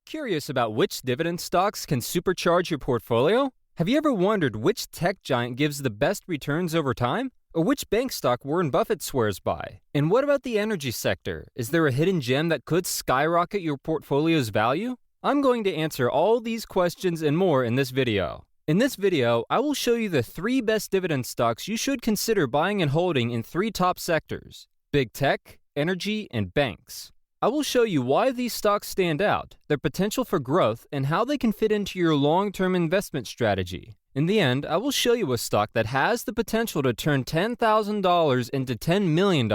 Curious about which dividend stocks can supercharge your portfolio? Have you ever wondered which tech giant gives the best returns over time? Or which bank stock Warren Buffett swears by? And what about the energy sector? Is there a hidden gem that could skyrocket your portfolio's value? I'm going to answer all these questions and more in this video. In this video, I will show you the 3 best dividend stocks you should consider buying and holding in 3 top sectors: big tech, energy, and banks. I will show you why these stocks stand out, their potential for growth, and how they can fit into your long-term investment strategy. In the end, I will show you a stock that has the potential to turn $10,000 into $10 million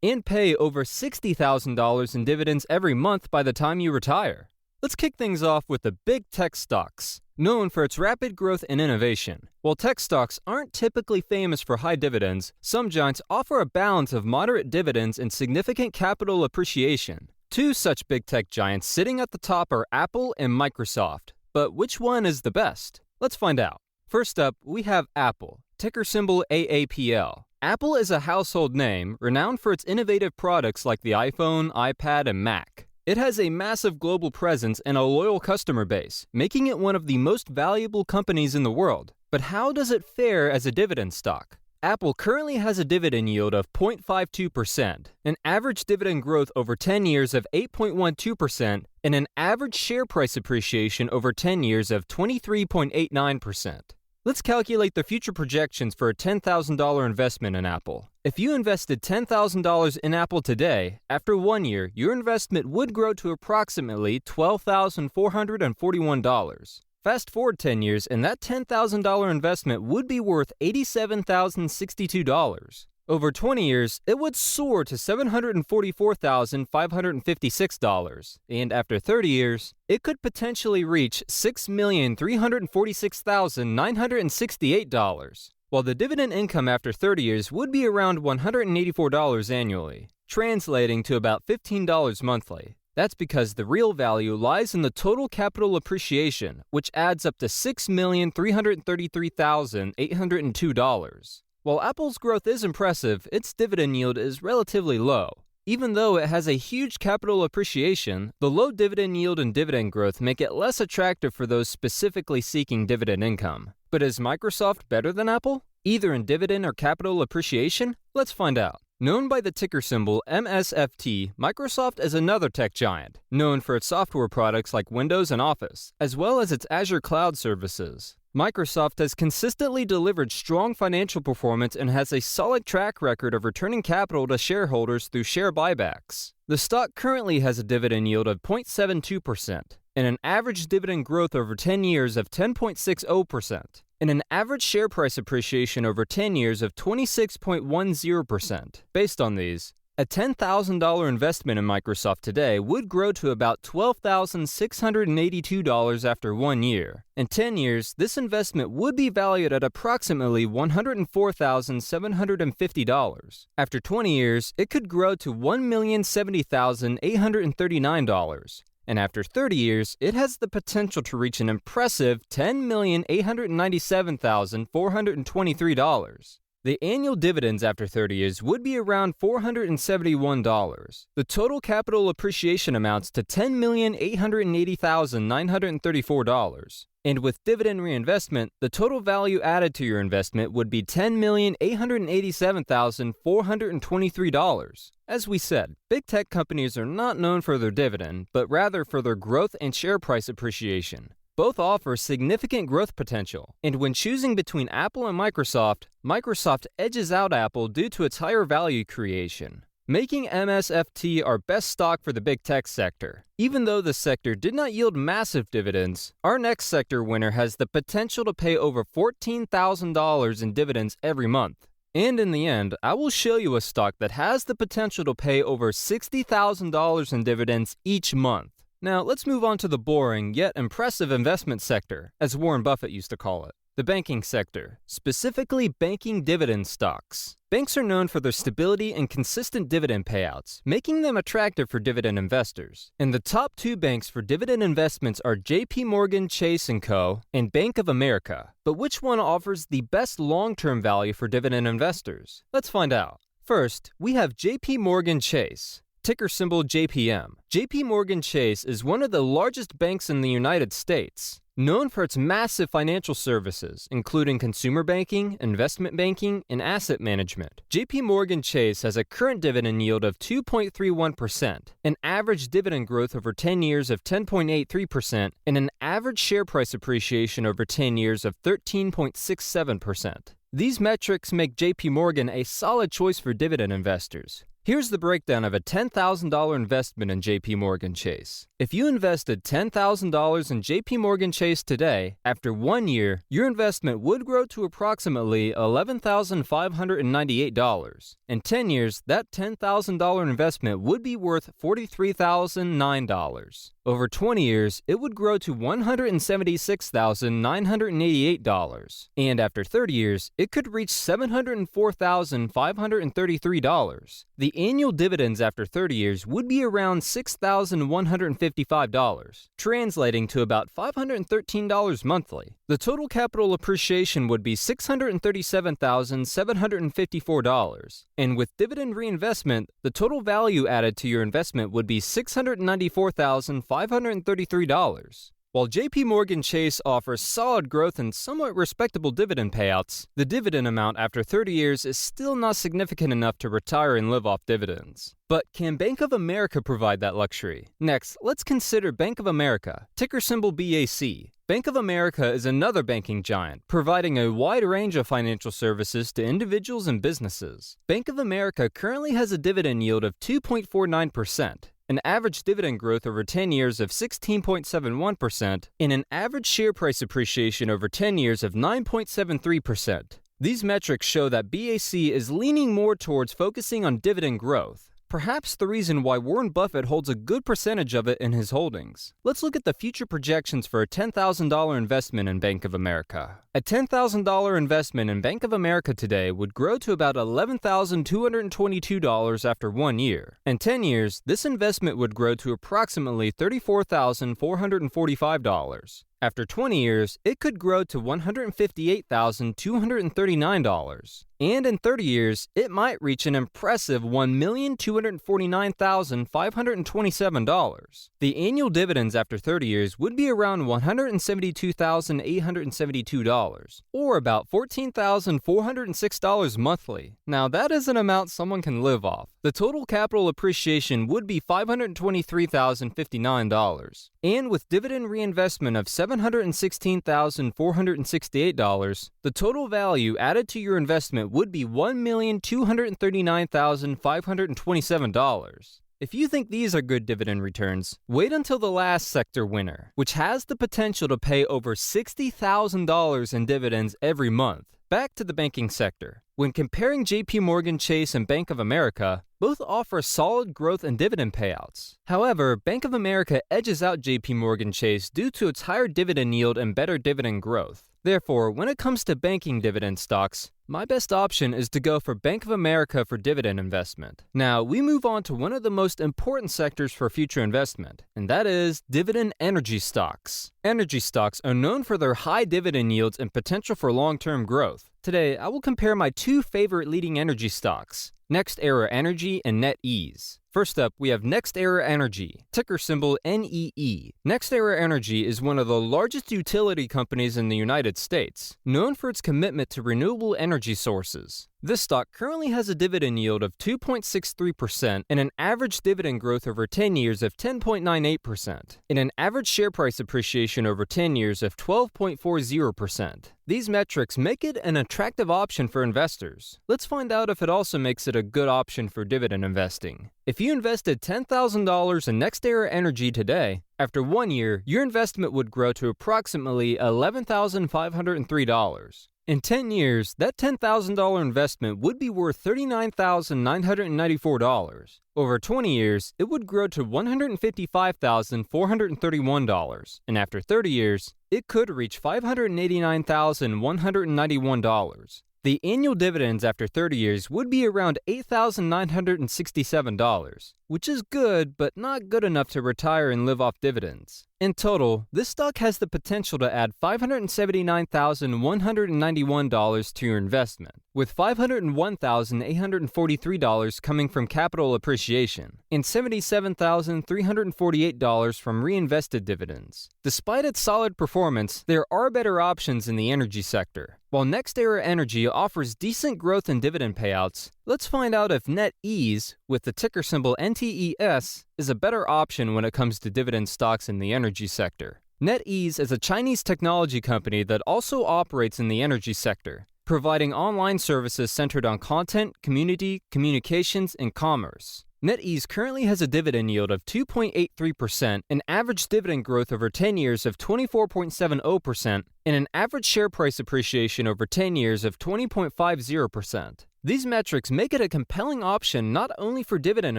and pay over $60,000 in dividends every month by the time you retire. Let's kick things off with the big tech stocks, known for its rapid growth and innovation. While tech stocks aren't typically famous for high dividends, some giants offer a balance of moderate dividends and significant capital appreciation. 2 such big tech giants sitting at the top are Apple and Microsoft. But which one is the best? Let's find out. First up, we have Apple, ticker symbol AAPL. Apple is a household name, renowned for its innovative products like the iPhone, iPad, and Mac. It has a massive global presence and a loyal customer base, making it one of the most valuable companies in the world. But how does it fare as a dividend stock? Apple currently has a dividend yield of 0.52%, an average dividend growth over 10 years of 8.12%, and an average share price appreciation over 10 years of 23.89%. Let's calculate the future projections for a $10,000 investment in Apple. If you invested $10,000 in Apple today, after 1 year, your investment would grow to approximately $12,441. Fast forward 10 years, and that $10,000 investment would be worth $87,062. Over 20 years, it would soar to $744,556, and after 30 years, it could potentially reach $6,346,968, while the dividend income after 30 years would be around $184 annually, translating to about $15 monthly. That's because the real value lies in the total capital appreciation, which adds up to $6,333,802. While Apple's growth is impressive, its dividend yield is relatively low. Even though it has a huge capital appreciation, the low dividend yield and dividend growth make it less attractive for those specifically seeking dividend income. But is Microsoft better than Apple, either in dividend or capital appreciation? Let's find out. Known by the ticker symbol MSFT, Microsoft is another tech giant, known for its software products like Windows and Office, as well as its Azure cloud services. Microsoft has consistently delivered strong financial performance and has a solid track record of returning capital to shareholders through share buybacks. The stock currently has a dividend yield of 0.72%, and an average dividend growth over 10 years of 10.60%, and an average share price appreciation over 10 years of 26.10%. Based on these, a $10,000 investment in Microsoft today would grow to about $12,682 after 1 year. In 10 years, this investment would be valued at approximately $104,750. After 20 years, it could grow to $1,070,839. And after 30 years, it has the potential to reach an impressive $10,897,423. The annual dividends after 30 years would be around $471. The total capital appreciation amounts to $10,880,934. And with dividend reinvestment, the total value added to your investment would be $10,887,423. As we said, big tech companies are not known for their dividend, but rather for their growth and share price appreciation. Both offer significant growth potential, and when choosing between Apple and Microsoft, Microsoft edges out Apple due to its higher value creation, making MSFT our best stock for the big tech sector. Even though the sector did not yield massive dividends, our next sector winner has the potential to pay over $14,000 in dividends every month. And in the end, I will show you a stock that has the potential to pay over $60,000 in dividends each month. Now, let's move on to the boring yet impressive investment sector, as Warren Buffett used to call it. The banking sector, specifically banking dividend stocks. Banks are known for their stability and consistent dividend payouts, making them attractive for dividend investors. And the top 2 banks for dividend investments are JPMorgan Chase & Co. and Bank of America. But which one offers the best long-term value for dividend investors? Let's find out. First, we have JPMorgan Chase. ticker symbol JPM. JPMorgan Chase is one of the largest banks in the United States, known for its massive financial services, including consumer banking, investment banking, and asset management. JPMorgan Chase has a current dividend yield of 2.31%, an average dividend growth over 10 years of 10.83%, and an average share price appreciation over 10 years of 13.67%. These metrics make JPMorgan a solid choice for dividend investors. Here's the breakdown of a $10,000 investment in JPMorgan Chase. If you invested $10,000 in JPMorgan Chase today, after 1 year, your investment would grow to approximately $11,598. In 10 years, that $10,000 investment would be worth $43,009. Over 20 years, it would grow to $176,988. And after 30 years, it could reach $704,533. The annual dividends after 30 years would be around $6,155, translating to about $513 monthly. The total capital appreciation would be $637,754, and with dividend reinvestment, the total value added to your investment would be $694,533. While JPMorgan Chase offers solid growth and somewhat respectable dividend payouts, the dividend amount after 30 years is still not significant enough to retire and live off dividends. But can Bank of America provide that luxury? Next, let's consider Bank of America, ticker symbol BAC. Bank of America is another banking giant, providing a wide range of financial services to individuals and businesses. Bank of America currently has a dividend yield of 2.49%. An average dividend growth over 10 years of 16.71%, and an average share price appreciation over 10 years of 9.73%. These metrics show that BAC is leaning more towards focusing on dividend growth. Perhaps the reason why Warren Buffett holds a good percentage of it in his holdings. Let's look at the future projections for a $10,000 investment in Bank of America. A $10,000 investment in Bank of America today would grow to about $11,222 after 1 year. In 10 years, this investment would grow to approximately $34,445. After 20 years, it could grow to $158,239. And in 30 years, it might reach an impressive $1,249,527. The annual dividends after 30 years would be around $172,872, or about $14,406 monthly. Now that is an amount someone can live off. The total capital appreciation would be $523,059. And with dividend reinvestment of $716,468, the total value added to your investment would be $1,239,527. If you think these are good dividend returns, wait until the last sector winner, which has the potential to pay over $60,000 in dividends every month. Back to the banking sector. When comparing JPMorgan Chase and Bank of America, both offer solid growth and dividend payouts. However, Bank of America edges out JPMorgan Chase due to its higher dividend yield and better dividend growth. Therefore, when it comes to banking dividend stocks, my best option is to go for Bank of America for dividend investment. Now, we move on to one of the most important sectors for future investment, and that is dividend energy stocks. Energy stocks are known for their high dividend yields and potential for long-term growth. Today, I will compare my two favorite leading energy stocks, NextEra Energy and NetEase. First up, we have NextEra Energy, ticker symbol NEE. NextEra Energy is one of the largest utility companies in the United States, known for its commitment to renewable energy sources. This stock currently has a dividend yield of 2.63% and an average dividend growth over 10 years of 10.98%, and an average share price appreciation over 10 years of 12.40%. These metrics make it an attractive option for investors. Let's find out if it also makes it a good option for dividend investing. If you invested $10,000 in NextEra Energy today, after 1 year, your investment would grow to approximately $11,503. In 10 years, that $10,000 investment would be worth $39,994. Over 20 years, it would grow to $155,431, and after 30 years, it could reach $589,191. The annual dividends after 30 years would be around $8,967. which is good but not good enough to retire and live off dividends. In total, this stock has the potential to add $579,191 to your investment, with $501,843 coming from capital appreciation and $77,348 from reinvested dividends. Despite its solid performance, there are better options in the energy sector. While NextEra Energy offers decent growth in dividend payouts, let's find out if NetEase, with the ticker symbol NTES, is a better option when it comes to dividend stocks in the energy sector. NetEase is a Chinese technology company that also operates in the energy sector, providing online services centered on content, community, communications, and commerce. NetEase currently has a dividend yield of 2.83%, an average dividend growth over 10 years of 24.70%, and an average share price appreciation over 10 years of 20.50%. These metrics make it a compelling option not only for dividend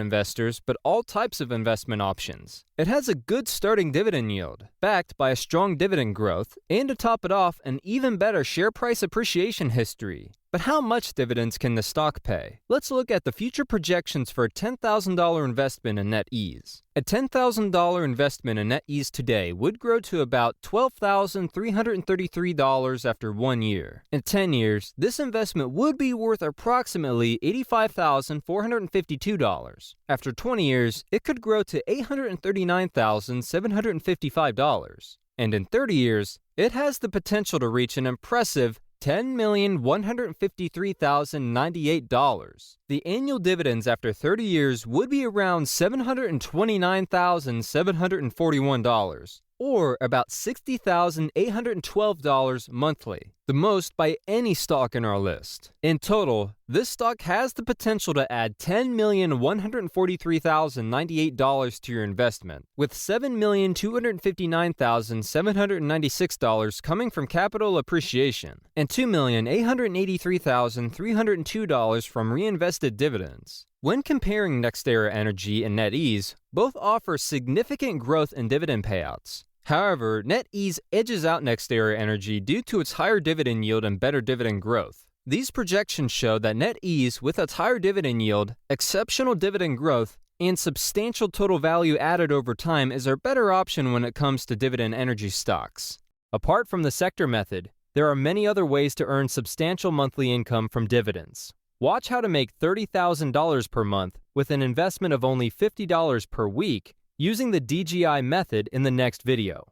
investors, but all types of investment options. It has a good starting dividend yield, backed by a strong dividend growth, and to top it off, an even better share price appreciation history. But how much dividends can the stock pay? Let's look at the future projections for a $10,000 investment in NetEase. A $10,000 investment in NetEase today would grow to about $12,333 after 1 year. In 10 years, this investment would be worth approximately $85,452. After 20 years, it could grow to $839,755. And in 30 years, it has the potential to reach an impressive $10,153,098. The annual dividends after 30 years would be around $729,741, or about $60,812 monthly, the most by any stock in our list. In total, this stock has the potential to add $10,143,098 to your investment, with $7,259,796 coming from capital appreciation and $2,883,302 from reinvested dividends. When comparing NextEra Energy and NetEase, both offer significant growth in dividend payouts. However, NetEase edges out NextEra Energy due to its higher dividend yield and better dividend growth. These projections show that NetEase, with its higher dividend yield, exceptional dividend growth, and substantial total value added over time, is our better option when it comes to dividend energy stocks. Apart from the sector method, there are many other ways to earn substantial monthly income from dividends. Watch how to make $30,000 per month with an investment of only $50 per week using the DGI method in the next video.